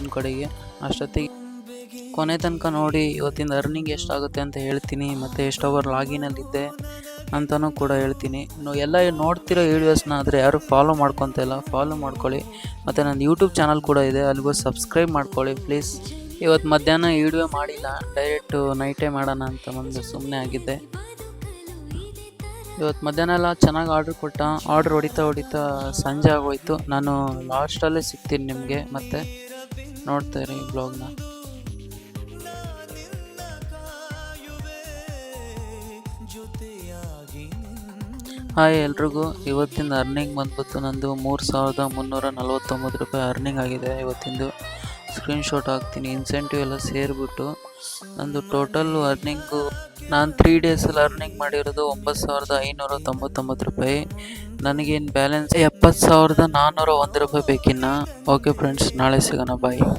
ಒಂದು ಕಡೆಗೆ. ಅಷ್ಟೊತ್ತಿಗೆ ಕೊನೆ ತನಕ ನೋಡಿ ಇವತ್ತಿನ ಅರ್ನಿಂಗ್ ಎಷ್ಟಾಗುತ್ತೆ ಅಂತ ಹೇಳ್ತೀನಿ, ಮತ್ತು ಎಷ್ಟು ಅವರ್ ಲಾಗಿನಲ್ಲಿದ್ದೆ ಅಂತಲೂ ಕೂಡ ಹೇಳ್ತೀನಿ. ಎಲ್ಲ ನೋಡ್ತಿರೋ ವೀಡಿಯೋಸ್ನ ಆದರೆ ಯಾರು ಫಾಲೋ ಮಾಡ್ಕೊತ ಇಲ್ಲ, ಫಾಲೋ ಮಾಡ್ಕೊಳ್ಳಿ. ಮತ್ತು ನನ್ನ ಯೂಟ್ಯೂಬ್ ಚಾನಲ್ ಕೂಡ ಇದೆ, ಅಲ್ಲಿಗೂ ಸಬ್ಸ್ಕ್ರೈಬ್ ಮಾಡ್ಕೊಳ್ಳಿ ಪ್ಲೀಸ್. ಇವತ್ತು ಮಧ್ಯಾಹ್ನ ವೀಡಿಯೋ ಮಾಡಿಲ್ಲ, ಡೈರೆಕ್ಟು ನೈಟೇ ಮಾಡೋಣ ಅಂತ ಒಂದು ಸುಮ್ಮನೆ ಆಗಿದ್ದೆ. ಇವತ್ತು ಮಧ್ಯಾಹ್ನ ಎಲ್ಲ ಚೆನ್ನಾಗಿ ಆರ್ಡ್ರ್ ಹೊಡಿತಾ ಸಂಜೆ ಆಗೋಯ್ತು. ನಾನು ಲಾಸ್ಟಲ್ಲೇ ಸಿಗ್ತೀನಿ ನಿಮಗೆ, ಮತ್ತೆ ನೋಡ್ತಾ ಇರಿ ಬ್ಲಾಗ್ನ. ಹಾಯ್ ಎಲ್ರಿಗೂ. ಇವತ್ತಿನ ಅರ್ನಿಂಗ್ ಬಂದ್ಬಿಟ್ಟು ನಂದು 3349 ರೂಪಾಯಿ ಅರ್ನಿಂಗ್ ಆಗಿದೆ ಇವತ್ತಿಂದು. ಸ್ಕ್ರೀನ್ಶಾಟ್ ಹಾಕ್ತೀನಿ. ಇನ್ಸೆಂಟಿವ್ ಎಲ್ಲ ಸೇರಿಬಿಟ್ಟು ನಂದು ಟೋಟಲ್ ಅರ್ನಿಂಗು, ನಾನು 3 ಡೇಸಲ್ಲಿ ಅರ್ನಿಂಗ್ ಮಾಡಿರೋದು 9599 ರೂಪಾಯಿ. ನನಗೇನು ಬ್ಯಾಲೆನ್ಸ್ 70,401 ರೂಪಾಯಿ ಬೇಕಿನ್ನ. ಓಕೆ ಫ್ರೆಂಡ್ಸ್, ನಾಳೆ ಸಿಗೋಣ, ಬಾಯ್.